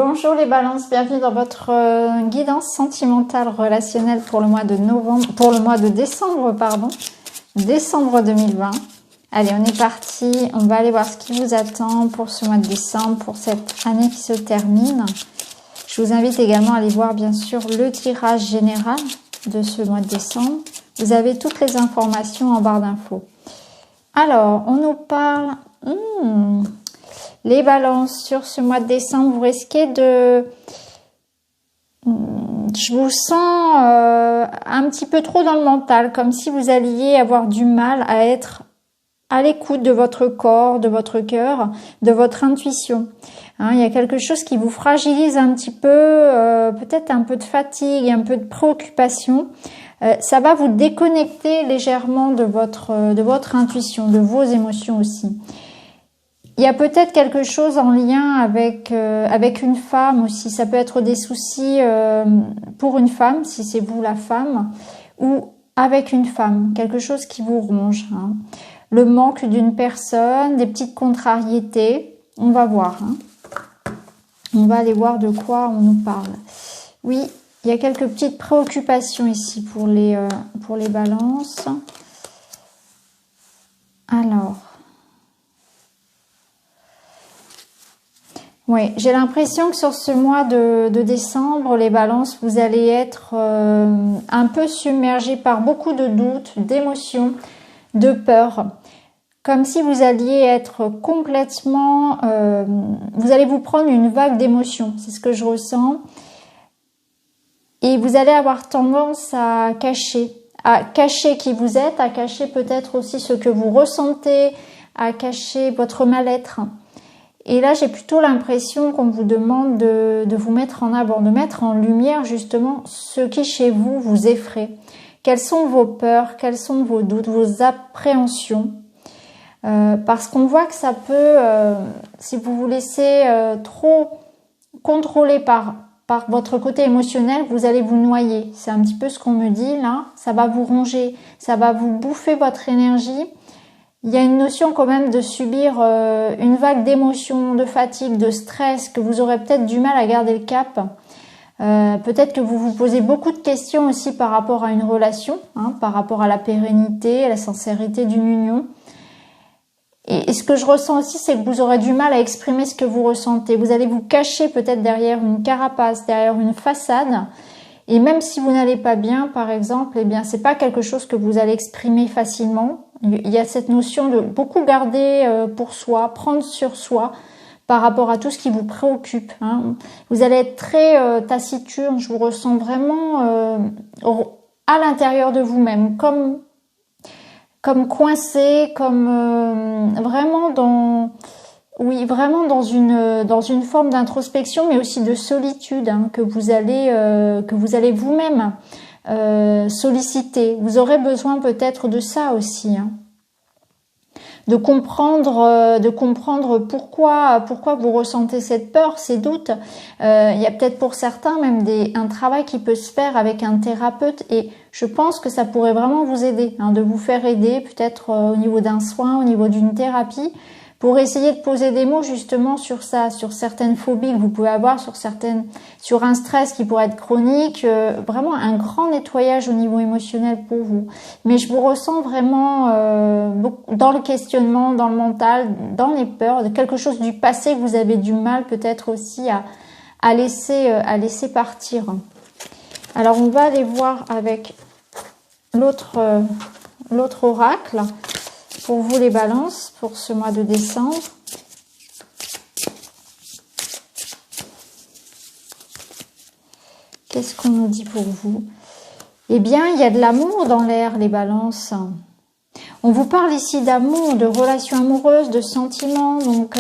Bonjour les balances, bienvenue dans votre guidance sentimentale relationnelle pour le mois de décembre, décembre 2020. Allez, on est parti, on va aller voir ce qui vous attend pour ce mois de décembre, pour cette année qui se termine. Je vous invite également à aller voir bien sûr le tirage général de ce mois de décembre. Vous avez toutes les informations en barre d'infos. Alors, on nous parle... les balances sur ce mois de décembre, vous risquez de... Je vous sens un petit peu trop dans le mental, comme si vous alliez avoir du mal à être à l'écoute de votre corps, de votre cœur, de votre intuition. Hein, il y a quelque chose qui vous fragilise un petit peu, peut-être un peu de fatigue, un peu de préoccupation. Ça va vous déconnecter légèrement de votre intuition, de vos émotions aussi. Il y a peut-être quelque chose en lien avec une femme aussi. Ça peut être des soucis pour une femme, si c'est vous la femme, ou avec une femme, quelque chose qui vous ronge. Hein. Le manque d'une personne, des petites contrariétés. On va voir. Hein. On va aller voir de quoi on nous parle. Oui, il y a quelques petites préoccupations ici pour les balances. Alors... Oui, j'ai l'impression que sur ce mois de décembre, les balances, vous allez être un peu submergés par beaucoup de doutes, d'émotions, de peurs. Comme si vous alliez être complètement... vous allez vous prendre une vague d'émotions, c'est ce que je ressens. Et vous allez avoir tendance à cacher qui vous êtes, à cacher peut-être aussi ce que vous ressentez, à cacher votre mal-être. Et là, j'ai plutôt l'impression qu'on vous demande de vous mettre en avant, de mettre en lumière justement ce qui chez vous vous effraie. Quelles sont vos peurs, quels sont vos doutes, vos appréhensions. Parce qu'on voit que ça peut, si vous vous laissez trop contrôler par votre côté émotionnel, vous allez vous noyer. C'est un petit peu ce qu'on me dit là. Ça va vous ronger, ça va vous bouffer votre énergie. Il y a une notion quand même de subir une vague d'émotions, de fatigue, de stress, que vous aurez peut-être du mal à garder le cap. Peut-être que vous vous posez beaucoup de questions aussi par rapport à une relation, hein, par rapport à la pérennité, à la sincérité d'une union. Et ce que je ressens aussi, c'est que vous aurez du mal à exprimer ce que vous ressentez. Vous allez vous cacher peut-être derrière une carapace, derrière une façade. Et même si vous n'allez pas bien, par exemple, eh bien, c'est pas quelque chose que vous allez exprimer facilement. Il y a cette notion de beaucoup garder pour soi, prendre sur soi par rapport à tout ce qui vous préoccupe. Hein. Vous allez être très taciturne, je vous ressens vraiment à l'intérieur de vous-même, comme coincé, comme vraiment dans une forme d'introspection, mais aussi de solitude, hein, que vous allez vous-même solliciter. Vous aurez besoin peut-être de ça aussi, hein. De comprendre pourquoi vous ressentez cette peur, ces doutes. Il y a peut-être pour certains même un travail qui peut se faire avec un thérapeute, et je pense que ça pourrait vraiment vous aider, hein, de vous faire aider peut-être au niveau d'un soin, au niveau d'une thérapie, pour essayer de poser des mots justement sur ça, sur certaines phobies que vous pouvez avoir, sur un stress qui pourrait être chronique, vraiment un grand nettoyage au niveau émotionnel pour vous. Mais je vous ressens vraiment dans le questionnement, dans le mental, dans les peurs, de quelque chose du passé que vous avez du mal peut-être aussi à laisser partir. Alors on va aller voir avec l'autre oracle. Pour vous les balances, pour ce mois de décembre. Qu'est-ce qu'on nous dit pour vous? Eh bien, il y a de l'amour dans l'air, les balances. On vous parle ici d'amour, de relations amoureuses, de sentiments. Donc,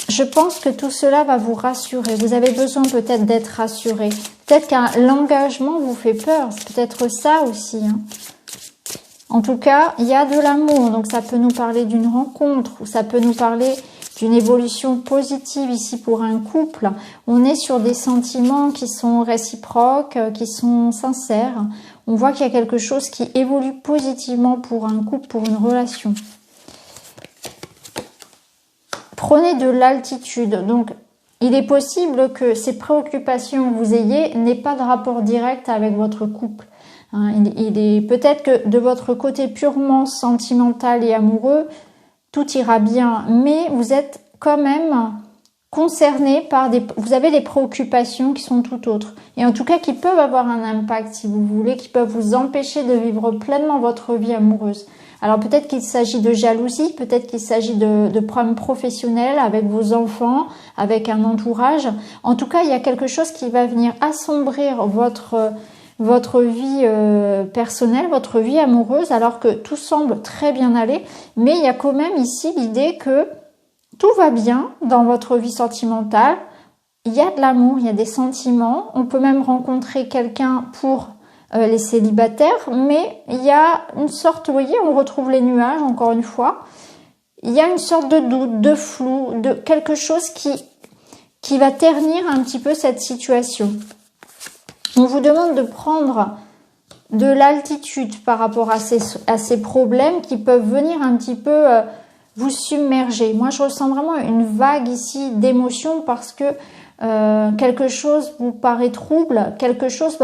je pense que tout cela va vous rassurer. Vous avez besoin peut-être d'être rassuré. Peut-être que l'engagement vous fait peur. C'est peut-être ça aussi, hein. En tout cas, il y a de l'amour, donc ça peut nous parler d'une rencontre, ou ça peut nous parler d'une évolution positive ici pour un couple. On est sur des sentiments qui sont réciproques, qui sont sincères. On voit qu'il y a quelque chose qui évolue positivement pour un couple, pour une relation. Prenez de l'altitude, donc il est possible que ces préoccupations que vous ayez n'aient pas de rapport direct avec votre couple. Hein, il est peut-être que de votre côté purement sentimental et amoureux, tout ira bien, mais vous êtes quand même concerné par vous avez des préoccupations qui sont tout autres. Et en tout cas, qui peuvent avoir un impact, si vous voulez, qui peuvent vous empêcher de vivre pleinement votre vie amoureuse. Alors peut-être qu'il s'agit de jalousie, peut-être qu'il s'agit de problèmes professionnels avec vos enfants, avec un entourage. En tout cas, il y a quelque chose qui va venir assombrir votre vie personnelle, votre vie amoureuse, alors que tout semble très bien aller. Mais il y a quand même ici l'idée que tout va bien dans votre vie sentimentale. Il y a de l'amour, il y a des sentiments. On peut même rencontrer quelqu'un pour les célibataires, mais il y a une sorte, vous voyez, on retrouve les nuages encore une fois. Il y a une sorte de doute, de flou, de quelque chose qui va ternir un petit peu cette situation. On vous demande de prendre de l'altitude par rapport à ces problèmes qui peuvent venir un petit peu vous submerger. Moi, je ressens vraiment une vague ici d'émotions parce que quelque chose vous paraît trouble, quelque chose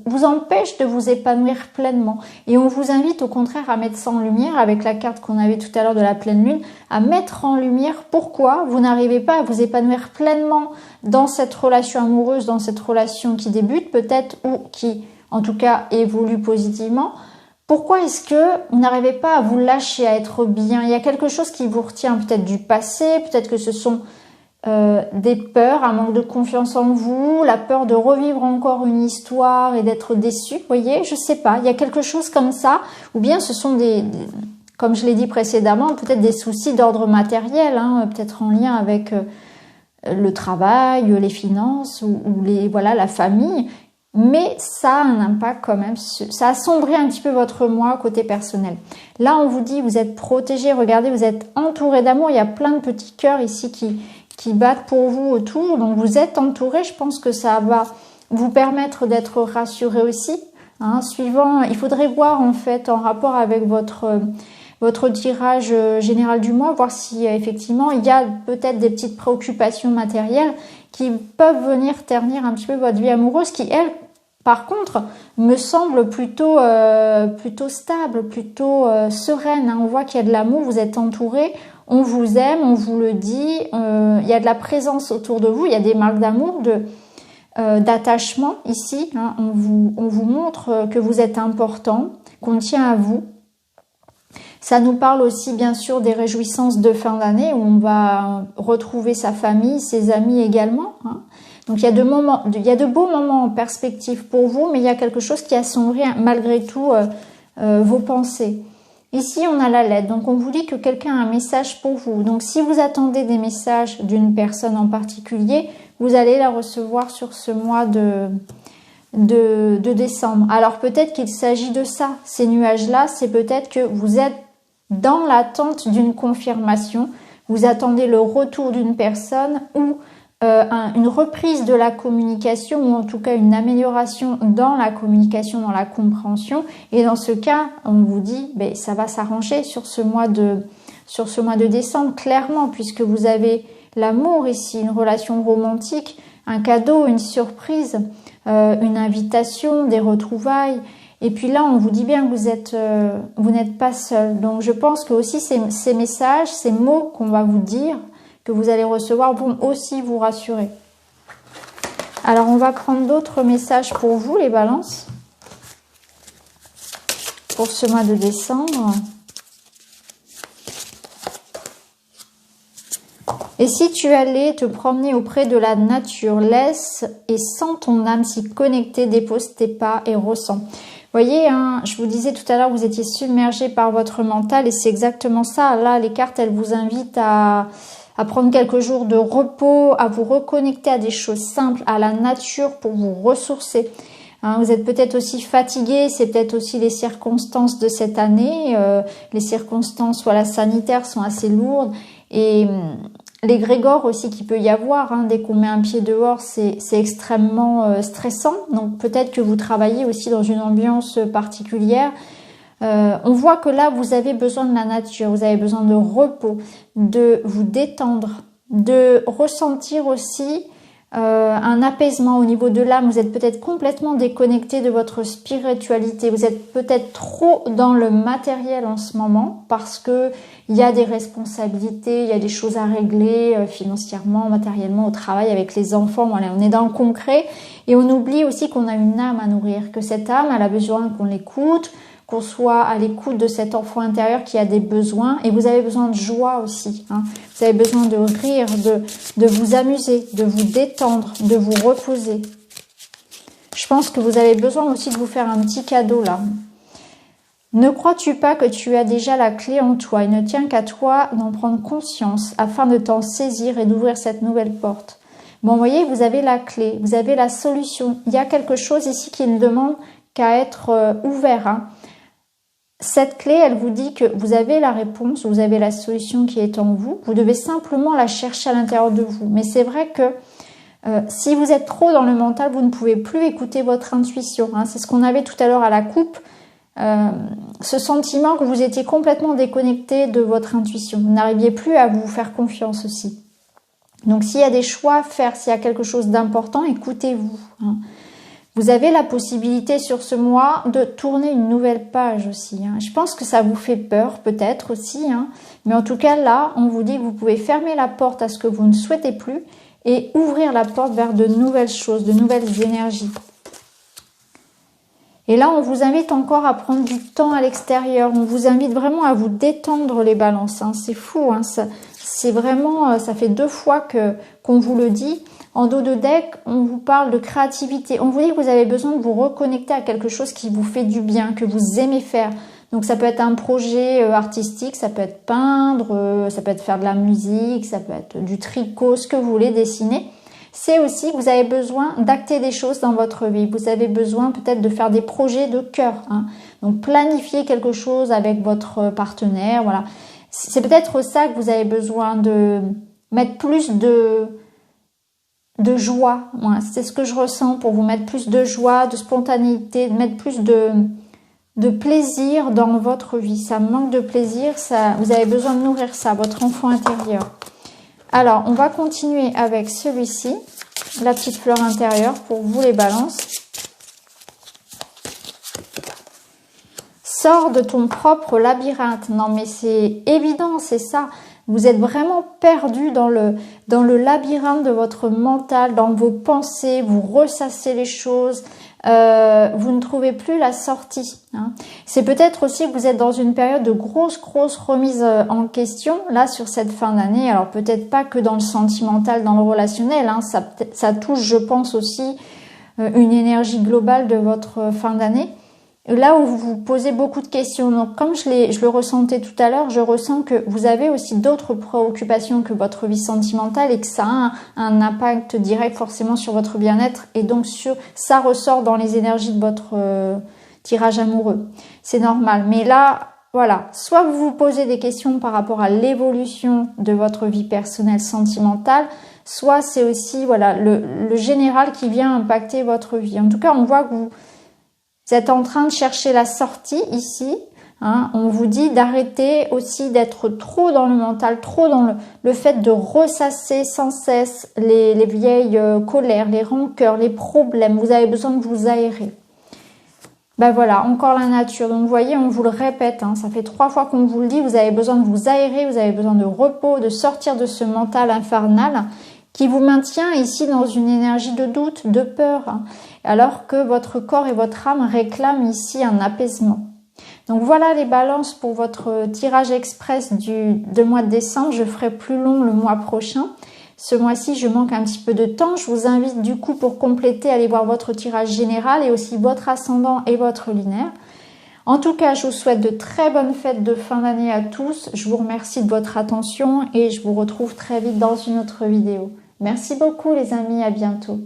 vous empêche de vous épanouir pleinement. Et on vous invite au contraire à mettre ça en lumière avec la carte qu'on avait tout à l'heure de la pleine lune, à mettre en lumière pourquoi vous n'arrivez pas à vous épanouir pleinement dans cette relation amoureuse, dans cette relation qui débute peut-être ou qui en tout cas évolue positivement. Pourquoi est-ce que vous n'arrivez pas à vous lâcher, à être bien? Il y a quelque chose qui vous retient peut-être du passé, peut-être que ce sont des peurs, un manque de confiance en vous, la peur de revivre encore une histoire et d'être déçu, vous voyez, je sais pas, il y a quelque chose comme ça, ou bien ce sont comme je l'ai dit précédemment, peut-être des soucis d'ordre matériel, hein, peut-être en lien avec le travail, les finances ou voilà, la famille, mais ça a un impact quand même, ça assombrit un petit peu votre moi côté personnel. Là, on vous dit, vous êtes protégé, regardez, vous êtes entouré d'amour, il y a plein de petits cœurs ici qui battent pour vous autour, donc vous êtes entouré, je pense que ça va vous permettre d'être rassuré aussi. Hein, suivant, il faudrait voir en fait en rapport avec votre tirage général du mois, voir si effectivement il y a peut-être des petites préoccupations matérielles qui peuvent venir ternir un petit peu votre vie amoureuse, qui elle, par contre, me semble plutôt stable, plutôt sereine. Hein. On voit qu'il y a de l'amour, vous êtes entouré, on vous aime, on vous le dit, il y a de la présence autour de vous, il y a des marques d'amour, d'attachement ici. Hein. On vous montre que vous êtes important, qu'on tient à vous. Ça nous parle aussi bien sûr des réjouissances de fin d'année où on va retrouver sa famille, ses amis également. Hein. Donc il y a de beaux moments en perspective pour vous, mais il y a quelque chose qui assombrit malgré tout vos pensées. Ici on a la lettre, donc on vous dit que quelqu'un a un message pour vous. Donc si vous attendez des messages d'une personne en particulier, vous allez la recevoir sur ce mois de décembre. Alors peut-être qu'il s'agit de ça, ces nuages-là, c'est peut-être que vous êtes dans l'attente d'une confirmation, vous attendez le retour d'une personne ou une reprise de la communication ou en tout cas une amélioration dans la communication, dans la compréhension. Et dans ce cas, on vous dit, ça va s'arranger sur ce mois de décembre, clairement, puisque vous avez l'amour ici, une relation romantique, un cadeau, une surprise, une invitation, des retrouvailles. Et puis là, on vous dit bien que vous n'êtes pas seul. Donc je pense que aussi ces messages, ces mots qu'on va vous dire, que vous allez recevoir, vont aussi vous rassurer. Alors on va prendre d'autres messages pour vous, les balances, pour ce mois de décembre. Et si tu allais te promener auprès de la nature, laisse et sens ton âme s'y connecter, dépose tes pas et ressens. Vous voyez, hein, je vous disais tout à l'heure, vous étiez submergé par votre mental et c'est exactement ça. Là, les cartes, elles vous invitent à prendre quelques jours de repos, à vous reconnecter à des choses simples, à la nature pour vous ressourcer. Hein, vous êtes peut-être aussi fatigué, c'est peut-être aussi les circonstances de cette année. Les circonstances sanitaires sont assez lourdes et l'égrégore aussi qu'il peut y avoir, hein, dès qu'on met un pied dehors, c'est extrêmement stressant. Donc peut-être que vous travaillez aussi dans une ambiance particulière. On voit que là, vous avez besoin de la nature, vous avez besoin de repos, de vous détendre, de ressentir aussi un apaisement au niveau de l'âme. Vous êtes peut-être complètement déconnecté de votre spiritualité. Vous êtes peut-être trop dans le matériel en ce moment parce que il y a des responsabilités, il y a des choses à régler financièrement, matériellement, au travail, avec les enfants. Voilà, on est dans le concret et on oublie aussi qu'on a une âme à nourrir, que cette âme, elle a besoin qu'on l'écoute, qu'on soit à l'écoute de cet enfant intérieur qui a des besoins. Et vous avez besoin de joie aussi. Hein. Vous avez besoin de rire, de vous amuser, de vous détendre, de vous reposer. Je pense que vous avez besoin aussi de vous faire un petit cadeau là. Ne crois-tu pas que tu as déjà la clé en toi? Il ne tient qu'à toi d'en prendre conscience afin de t'en saisir et d'ouvrir cette nouvelle porte. Bon, vous voyez, vous avez la clé, vous avez la solution. Il y a quelque chose ici qui ne demande qu'à être ouvert. Hein. Cette clé, elle vous dit que vous avez la réponse, vous avez la solution qui est en vous. Vous devez simplement la chercher à l'intérieur de vous. Mais c'est vrai que si vous êtes trop dans le mental, vous ne pouvez plus écouter votre intuition. Hein. C'est ce qu'on avait tout à l'heure à la coupe. Ce sentiment que vous étiez complètement déconnecté de votre intuition. Vous n'arriviez plus à vous faire confiance aussi. Donc s'il y a des choix à faire, s'il y a quelque chose d'important, écoutez-vous. Hein. Vous avez la possibilité sur ce mois de tourner une nouvelle page aussi. Hein. Je pense que ça vous fait peur peut-être aussi. Hein. Mais en tout cas là, on vous dit que vous pouvez fermer la porte à ce que vous ne souhaitez plus et ouvrir la porte vers de nouvelles choses, de nouvelles énergies. Et là, on vous invite encore à prendre du temps à l'extérieur. On vous invite vraiment à vous détendre les balances. Hein. C'est fou. Hein. C'est vraiment, ça fait 2 fois qu'on vous le dit. En dos de deck, on vous parle de créativité. On vous dit que vous avez besoin de vous reconnecter à quelque chose qui vous fait du bien, que vous aimez faire. Donc ça peut être un projet artistique, ça peut être peindre, ça peut être faire de la musique, ça peut être du tricot, ce que vous voulez dessiner. C'est aussi que vous avez besoin d'acter des choses dans votre vie. Vous avez besoin peut-être de faire des projets de cœur. Hein. Donc planifier quelque chose avec votre partenaire. Voilà. C'est peut-être ça que vous avez besoin de mettre plus de joie. Voilà. C'est ce que je ressens pour vous mettre plus de joie, de spontanéité, de mettre plus de plaisir dans votre vie. Ça manque de plaisir. Ça, vous avez besoin de nourrir ça, votre enfant intérieur. Alors, on va continuer avec celui-ci, la petite fleur intérieure pour vous les balances. Sors de ton propre labyrinthe. Non, mais c'est évident, c'est ça. Vous êtes vraiment perdu dans le labyrinthe de votre mental, dans vos pensées, vous ressassez les choses. Vous ne trouvez plus la sortie. Hein. C'est peut-être aussi que vous êtes dans une période de grosse remise en question, là, sur cette fin d'année. Alors, peut-être pas que dans le sentimental, dans le relationnel. Hein. Ça touche, je pense, aussi une énergie globale de votre fin d'année. Là où vous vous posez beaucoup de questions. Donc, comme je le ressentais tout à l'heure, je ressens que vous avez aussi d'autres préoccupations que votre vie sentimentale et que ça a un impact direct forcément sur votre bien-être et donc ça ressort dans les énergies de votre tirage amoureux. C'est normal. Mais là, voilà, soit vous vous posez des questions par rapport à l'évolution de votre vie personnelle sentimentale, soit c'est aussi voilà le général qui vient impacter votre vie. En tout cas, on voit que vous êtes en train de chercher la sortie ici. Hein. On vous dit d'arrêter aussi d'être trop dans le mental, trop dans le fait de ressasser sans cesse les vieilles colères, les rancœurs, les problèmes. Vous avez besoin de vous aérer. Ben voilà, encore la nature. Donc vous voyez, on vous le répète, hein, ça fait 3 fois qu'on vous le dit, vous avez besoin de vous aérer, vous avez besoin de repos, de sortir de ce mental infernal qui vous maintient ici dans une énergie de doute, de peur, hein, alors que votre corps et votre âme réclament ici un apaisement. Donc voilà les balances pour votre tirage express de mois de décembre. Je ferai plus long le mois prochain. Ce mois-ci, je manque un petit peu de temps. Je vous invite du coup pour compléter à aller voir votre tirage général et aussi votre ascendant et votre lunaire. En tout cas, je vous souhaite de très bonnes fêtes de fin d'année à tous. Je vous remercie de votre attention et je vous retrouve très vite dans une autre vidéo. Merci beaucoup les amis, à bientôt.